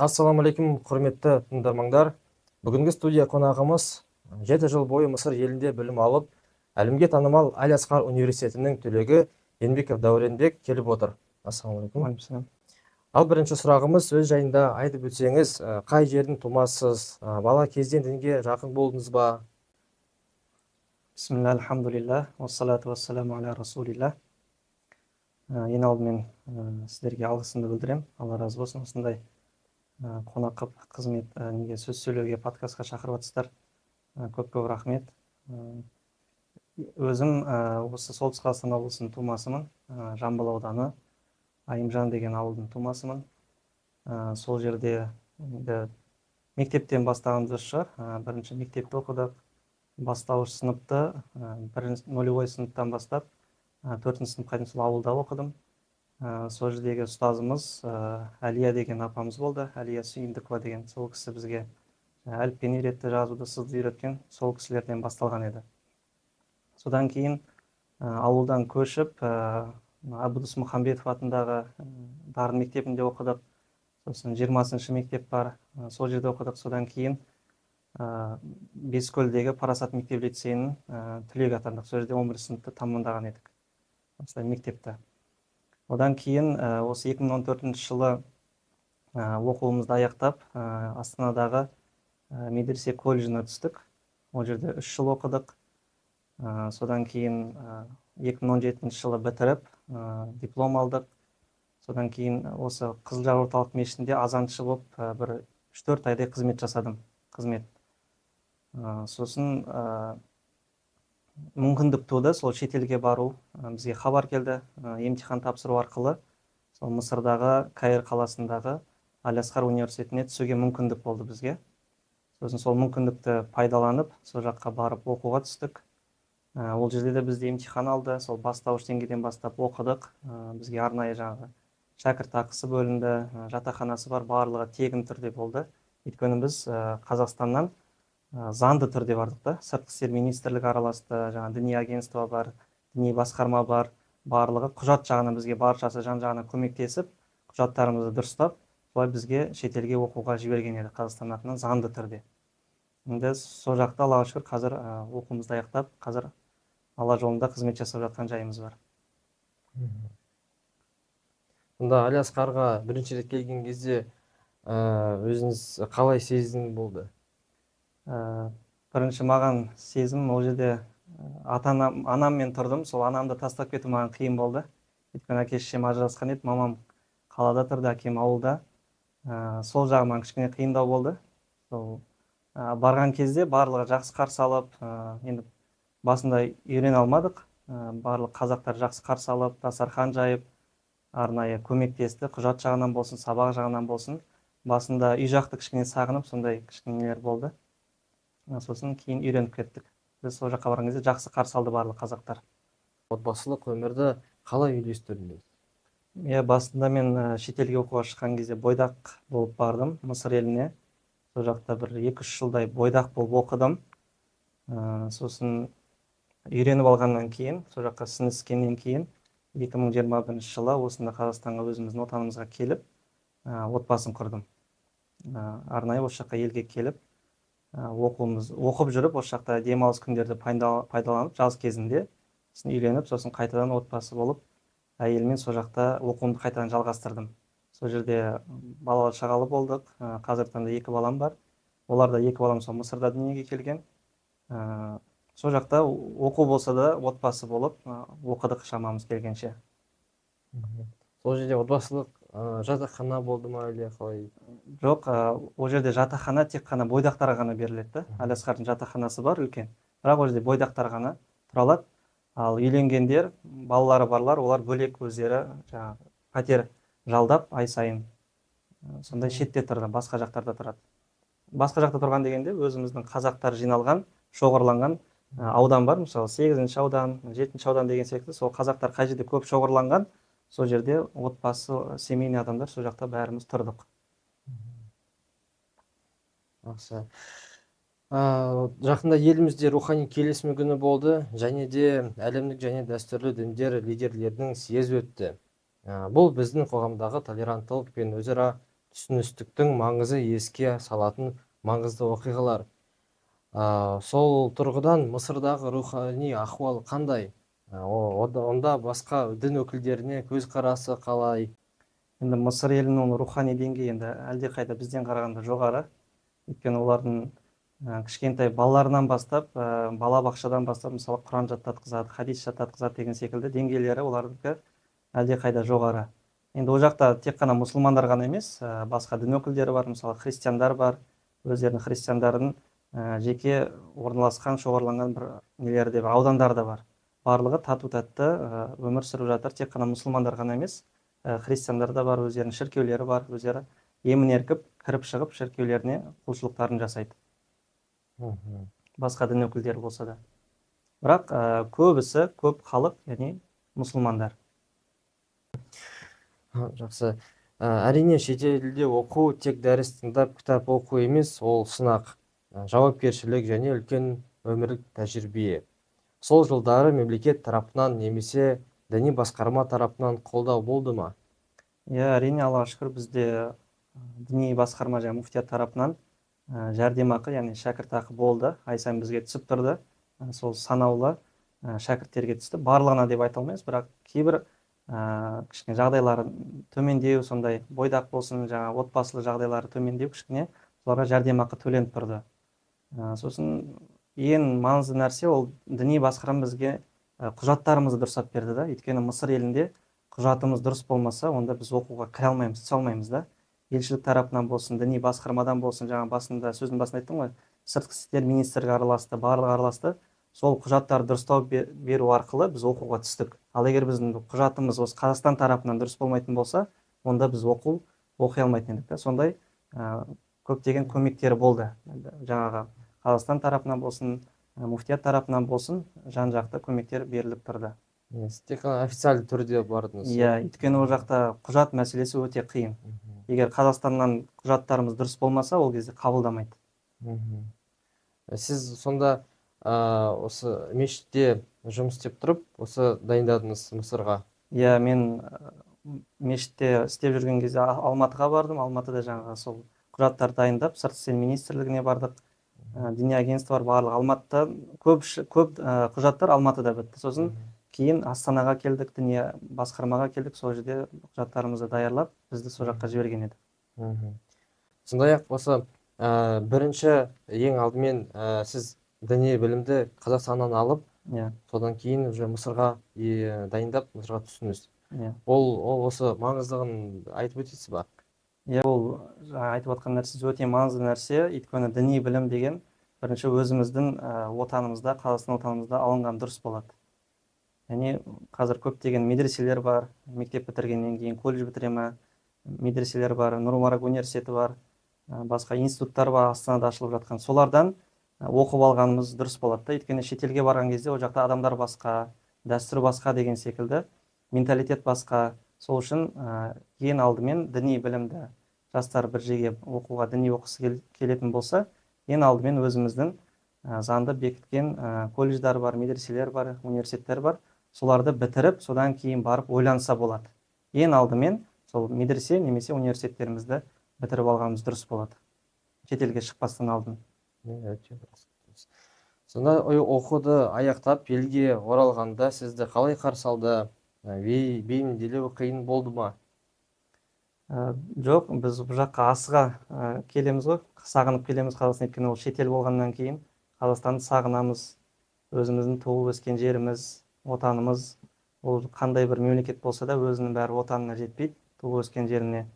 Ассалаумағалейкум, құрметті тыңдармандар. Бүгінгі студия қонағымыз 7 жыл бойы Мысыр елінде білім алып, әлемге танымал Аль-Асқар университетінің түлегі Енбеков Дәуренбек келіп отыр. Ассалаумағалейкум. Уалейкум. Ал бірінші сұрағымыз, өз жайында айтып өтсеңіз, қай жердің тумасысыз, бала кезден дінге жақын болдыңыз ба? Бисмилля, альхамдулилля, уассалату вассаламу аля расулилля. Ең алдымен сіздерге алғысымды білдіремін. Алла разы болсын, осындай қонақ қып қызмет неге сөз сөйлеуге, подкастқа шақырып жатсыздар. Көп рахмет. Өзім осы Солтүстік Қазақстан облысының тумасымын. Жамбыл ауданы Айымжан деген ауылдың тумасымын. Сол жерде мектептен бастағанымыз шығар. Бірінші мектепте оқыдық. Бастауыш сыныпты нулевой сыныптан бастап 4-ші сыныпқа дейін сол ауылда оқыдым. Сол жердегі ұстазымыз Әлия деген апамыз болды. Әлия Сүйіндікова деген. Сол кісі бізге әліппені үйретті, жазуды, сызуды үйреткен. Сол кісілерден басталған еді. Содан кейін ауылдан көшіп Абдус Мұхамбетов атындағы Дарын мектебінде оқыдық. Сосын 20-ші мектеп бар. Сол жерде оқыдық. Содан кейін Бескөлдегі Парасат мектеп лицейінің түлегі атандық. Сол жерде 11-ші сыныпты тамамдаған едік. Осылай мектепті. Одан кейін осы 2014 жылы оқуымызды аяқтап, Астанадағы медресе колледжіне түстік. Ол жерде 3 жыл оқыдық. Содан кейін 2017 жылы бітіріп, диплом алдық. Содан кейін осы Қызылжар орталық мешітінде азаншы болып, бір 3-4 айдай қызмет жасадым. Сосын мүмкіндік туды, сол шетелге бару. Бізге хабар келді, емтихан тапсыру арқылы сол Мысырдағы Каир қаласындағы Аль-Асқар университетіне түсуге мүмкіндік болды бізге. Сосын сол мүмкіндікті пайдаланып, сол жаққа барып оқуға түстік. Ол жерде де бізде емтихан алды, сол бастауыш деңгейден бастап оқыдық. Бізге арнайы жаңағы шәкіртақысы бөлінді, жатақханасы бар, барлығы тегін түрде болды. Өйткені біз Қазақстаннан заңды түрде бардық та. Сыртқы істер министрлігі араласты, жаңа діни агентство бар, діни басқарма бар. Барлығы құжат жағынан бізге баршасы жан-жағынан көмектесіп, құжаттарымызды дұрыстап, солай бізге шетелге оқуға жіберген еді Қазақстан атынан заңды түрде. Енді сол жақта Аллаға шүкір қазір оқуымызды аяқтап, қазір Алла жолында қызмет жасап жатқан жайымыз бар. Сонда Аль-Асқарға бірінші рет келген кезде өзіңіз қалай сезім болды? Бірінші маған сезім, ол жерде анаммен тұрдым, сол анамды тастап кету маған қиын болды. Өйткені әке-шешем ажырасқан еді, мамам қалада тұрды, әкем ауылда. Сол жағынан кішкене қиындау болды. Барған кезде барлығы жақсы қарсы алып, енді басында үйрене алмадық. Барлық қазақтар жақсы қарсы алып, дастархан жайып, арнайы көмектесті, құжат жағынан болсын, сабақ жағынан болсын. Басында үй жақты кішкене сағынып, сондай кішкенелер болды. Сосын кейін үйреніп кеттік. Біз сол жаққа барған кезде жақсы қарсы алды барлық қазақтар. Отбасылық өмірді қалай үйлестірдіңіз? Басында мен шетелге оқуға шыққан кезде бойдақ болып бардым Мысыр еліне. Сол жақта бір 2-3 жылдай бойдақ болып оқыдым. Сосын үйреніп алғаннан кейін, сол жаққа сіңіскеннен кейін 2021 жылы осында Қазақстанға өзіміздің отанымызға келіп, отбасын құрдым. Арнайы осы жаққа елге келіп, оқып жүріп, осы жақта демалыс күндерді пайдаланып, жаз кезінде үйленіп, сосын қайтадан отбасы болып, әйелмен сол жақта оқуымды қайтадан жалғастырдым. Сол жерде балалы шағалы болдық. Қазіргі таңда 2 балам бар. Олар да 2 балам сол Мысырда дүниеге келген. Сол жақта оқу болса да отбасы болып оқыдық шамамыз келгенше. Сол жерде отбасылық жатақхана болды ма әлде қалай? Жоқ, ол жерде жатақхана тек қана бойдақтарға ғана беріледі. Аль-Асқардың жатақханасы бар үлкен. Бірақ ол жерде бойдақтар ғана тұра алады. Ал үйленгендер, балалары барлар, олар бөлек өздері жаңағы пәтер жалдап ай сайын сондай шетте тұрды, басқа жақтарда тұрады. Басқа жақта тұрған дегенде өзіміздің қазақтар жиналған, шоғырланған аудан бар, мысалы 8-ші аудан, 7-ші аудан деген секілді. Сол қазақтар қай жерде көп шоғырланған, сол жерде отбасы, семейный адамдар сол жақта бәріміз тұрдық. Жақсы. Жақында елімізде рухани келісім күні болды, және де әлемдік және дәстүрлі діндер лидерлерінің съезі өтті. Бұл біздің қоғамдағы толеранттылық пен өзара түсіністіктің маңызы еске салатын маңызды оқиғалар. Сол тұрғыдан Мысырдағы рухани ахуал қандай? Онда басқа дін өкілдеріне көзқарасы қалай? Енді Мысыр елінің рухани деңгейі енді әлдеқайда бізден қарағанда жоғары. Өйткені олардың кішкентай балаларынан бастап, балабақшадан бастап, мысалы, Құран жаттатқызады, хадис жаттатқызады деген секілді деңгейлері олардікі әлдеқайда жоғары. Енді ол жақта тек қана мұсылмандар ғана емес, басқа дін өкілдері бар, мысалы, христиандар бар, өздерінің христиандардың жеке орналасқан, шоғырланған бір нелері де бар, аудандары да бар. Барлығы тату-тәтті өмір сүріп жатыр, тек қана мұсылмандар ғана емес, христиандар да бар, өздерінің шіркеулері бар, өздері емін-еркін кіріп шығып шіркеулеріне құлшылықтарын жасайды, Мгм. басқа дін өкілдері болса да. Бірақ көбісі, көп халық, яғни мұсылмандар. Жақсы. Әрине шетелде оқу тек дәріс тыңдап кітап оқу емес, ол сынақ, жауапкершілік және үлкен өмірлік тәжірибе. Сол жылдары мемлекет тарапынан немесе діни басқарма тарапынан қолдау болды ма? Иә, әрине, Аллаға шүкір, бізде діни басқарма және муфтият тарапынан жәрдемақы, яғни шәкіртақы болды. Ай сайын бізге түсіп тұрды. Сол санаулы шәкірттерге түсті. Барлығына деп айта алмаймыз, бірақ кейбір кішкене жағдайлары төмендеу, сондай бойдақ болсын, жаңа отбасылы жағдайлары төмендеу, кішкене соларға жәрдемақы төленіп тұрды. Сосын ең маңызды нәрсе ол діни басқарма бізге құжаттарымызды дұрыстап берді да. Өйткені Мысыр елінде құжатымыз дұрыс болмаса, онда біз оқуға кіре алмаймыз, түсе алмаймыз да. Елшілік тарапынан болсын, діни басқармадан болсын, жаңа сөздің басында айттым ғой, сыртқы істер министрлігі араласты, барлығы араласты. Сол құжаттарды дұрыстау беру арқылы біз оқуға түстік. Ал егер біздің құжатымыз осы Қазақстан тарапынан дұрыс болмайтын болса, онда біз оқи алмайтын едік. Сондай көптеген көмектері болды. Жаңағы Қазақстан тарапынан болсын, муфтият тарапынан болсын, жан-жақты көмектер беріліп тұрды. Тек қана официальды түрде бардыңыз. Иә, өйткені ол жақта құжат мәселесі өте қиын. Егер Қазақстаннан құжаттарымыз дұрыс болмаса, ол кезде қабылдамайды. Сіз сонда осы мешітте жұмыс істеп тұрып, осы дайындадыңыз Мысырға? Иә, мен мешітте істеп жүрген кезде Алматыға бардым. Алматыда жаңағы сол құжаттар дайындап, сыртқы істер министрлігіне бардық. Діни агентство бар, барлығы Алматыда, көп құжаттар Алматыда бітті. Сосын кейін Астанаға келдік, діни басқармаға келдік, сол жерде құжаттарымызды даярлап, бізді сол жаққа жіберген еді. Сондай-ақ осы бірінші ең алдымен сіз діни білімді Қазақстаннан алып, содан кейін уже Мысырға дайындап, Мысырға түстіңіз. Ол осы маңыздығын айтып өтесіз ба? Ол айтып отқан нәрсе өте маңызды нәрсе, өйткені діни білім деген бірінші өзіміздің отанымызда, Қазақстан отанымызда алынған дұрыс болады. Яғни қазір көптеген медреселер бар, мектеп бітіргеннен кейін колледж бітіремін, медреселер бар, Нұр-Марак университеті бар, басқа институттар бар, Астанада ашылып жатқан. Солардан оқып алғанымыз дұрыс болады. Өйткені шетелге барған кезде ол жақта адамдар басқа, дәстүр басқа деген секілді, менталитет басқа. Сол үшін ең алдымен діни білімді жастар бір жерге оқуға, діни оқысы келетін болса, ең алдымен өзіміздің заңды бекіткен колледждар бар, медреселер бар, университеттер бар. Соларды бітіріп, содан кейін барып ойланса болады. Ең алдымен сол медресе немесе университеттерімізді бітіріп алғанымыз дұрыс болады. Шетелге шықпастан алдын. Сонда оқуды аяқтап елге оралғанда сізді қалай қарсы алды? Бейімделу қиын болды ма? Жоқ, біз бұл жаққа асыға келеміз ғой, сағынып келеміз Қазақстан. Өйткені ол шетел болғаннан кейін Қазақстанды сағынамыз. Өзіміздің туып өскен жеріміз, отанымыз, ол қандай бір мемлекет болса да өзінің бәрі отанына жетпейді, туып өскен жеріне.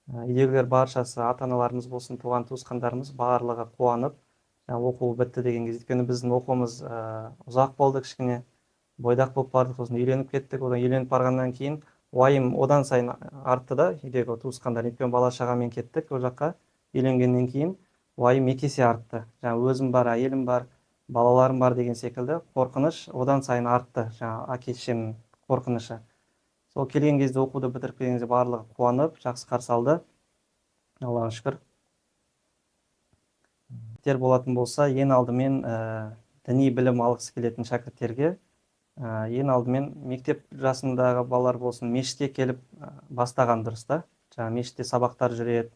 Үйдегілер баршасы, ата-аналарымыз болсын, туған туысқандарымыз барлығы қуанып, оқу бітті деген кезде. Өйткені біздің оқуымыз ұзақ болды, кішкене бойдақ болып бардық, сосын үйленіп кеттік. Одан үйленіп барғаннан кейін уайым одан сайын артты да, үйдегі туысқандар. Өйткені бала-шағамен кеттік ол жаққа. Үйленгеннен кейін уайым екі есе артты. Өзім бар, әйелім бар, балаларым бар деген секілді қорқыныш одан сайын артты. Әке-шешемнің қорқынышы. Сол келген кезде, оқуды бітіріп келген кезде барлығы қуанып, жақсы қарсы алды. Аллаға шүкір. Болатын болса, ең алдымен діни білім алғысы келетін шәкірттерге, ең алдымен мектеп жасындағы балалар болсын, мешітке келіп бастаған дұрыс та. Мешітте сабақтар жүреді,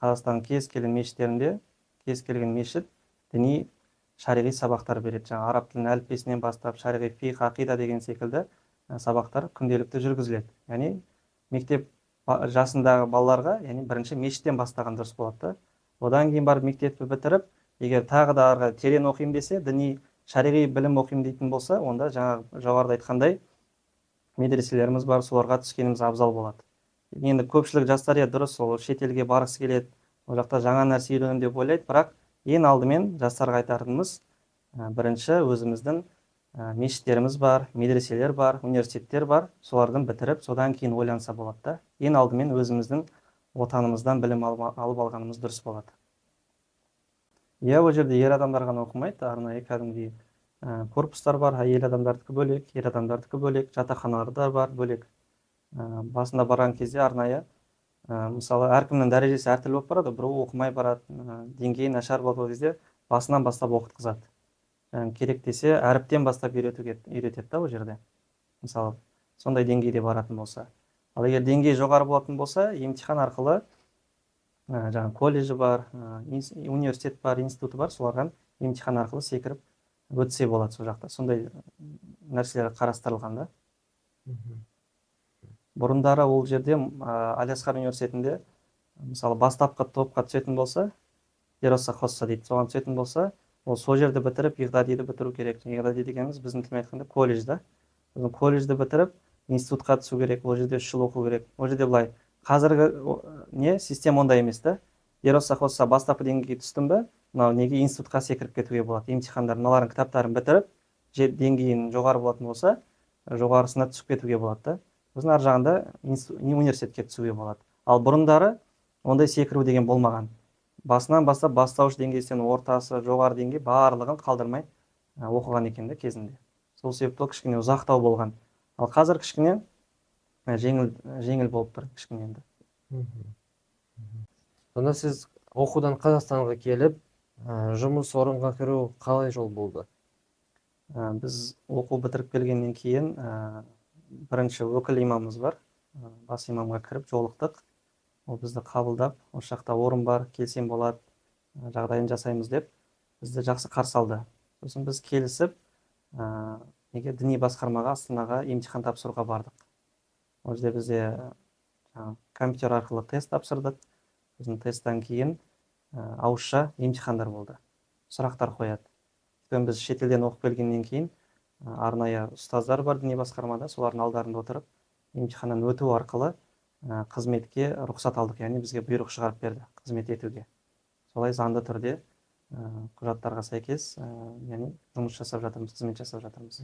Қазақстанның кез келген мешіттерінде, кез келген мешіт діни шариғи сабақтар береді. Жаңа араб тілінің әліппесінен бастап шариғи фиқ, ақида деген секілді сабақтар күнделікті жүргізіледі. Яғни мектеп жасындағы балаларға, яғни бірінші мешіттен бастаған дұрыс болады да. Одан кейін барып мектепті бітіріп, егер тағы да ары терең оқимын десе, діни шариғи білім оқимын дейтін болса, онда жаңа жоғарыда айтқандай медреселеріміз бар, соларға түскеніміз абзал болады. Енді көпшілік жастар дұрыс, ол шетелге барғысы келеді, ол жақта жаңа нәрсе үйренемін деп ойлайды, бірақ ең алдымен жастарға айтатынымыз, бірінші өзіміздің мешіттеріміз бар, медреселер бар, университеттер бар, солардан бітіріп, содан кейін ойланса болады да. Ең алдымен өзіміздің отанымыздан білім алып алғанымыз дұрыс болады. Ол жерде ер адамдар ғана оқымайды, арнайы кәдімгідей корпустар бар, әйел адамдардікі бөлек, ер адамдардікі бөлек, жатақханалар да бар бөлек. Басында барған кезде арнайы, мысалы, әркімнің дәрежесі әртүрлі болып барады, біреу оқымай барады, деңгейі нашар болған кезде басынан бастап оқытқызады. Керек десе, әріптен бастап үйретеді да ол жерде. Мысалы, сондай деңгейде баратын болса. Ал егер деңгей жоғары болатын болса, емтихан арқылы жаңа колледжі бар, университет бар, институты бар, солардан емтихан арқылы секіріп өтсе болады сол жақта. Сондай нәрселер қарастырылған да. Бұрындары ол жерде Алиасқар университетінде, мысалы, бастапқы топқа түсетін болса, Дероса Хосса дейді, соған түсетін болса, ол сол жерді бітіріп, Иғдадиді бітіру керек. Иғдади дегеніміз біздің тілмен айтқанда колледж да. Колледжді бітіріп, институтқа түсу керек, ол жерде 3 жыл оқу керек. Ол жерде былай, қазіргі система ондай емес та. Дероса Хосса бастапқы деңгейге түстім бе, мынау неге институтқа секіріп кетуге болады. Емтихандар, мыналардың кітаптарын бітіріп, деңгейін жоғары болатын болса, жоғарысына түсіп кетуге болады да. Сосын ар жағында университетке түсуге болады. Ал бұрындары ондай секіру деген болмаған. Басынан бастап бастауыш деңгейден ортасы, жоғары деңгей барлығын қалдырмай оқыған екен де кезінде. Сол себепті кішкене ұзақтау болған. Ал қазір кішкене жеңіл болып тұр кішкене енді. Сонда сіз оқудан Қазақстанға келіп, жұмыс орынға кіру қалай жол болды? Біз оқу бітіріп келгеннен кейін бірінші өкіл имамымыз бар. Бас имамға кіріп жолықтық. Ол бізді қабылдап, осы жақта орын бар, келсем болады, жағдайын жасаймыз деп, бізді жақсы қарсы алды. Сосын біз келісіп, діни басқармаға, Астанаға емтихан тапсыруға бардық. Ол жерде бізде компьютер арқылы тест тапсырдық. Біздің тесттен кейін ауызша емтихандар болды. Сұрақтар қояды. Біз шетелден оқып келгеннен кейін арнайы ұстаздар бар діни басқармада, солардың алдарында отырып, емтиханнан өту арқылы қызметке рұқсат алдық, яғни бізге бұйрық шығарып берді қызмет етуге. Солай заңды түрде құжаттарға сәйкес, яғни жұмыс жасап жатырмыз, қызмет жасап жатырмыз.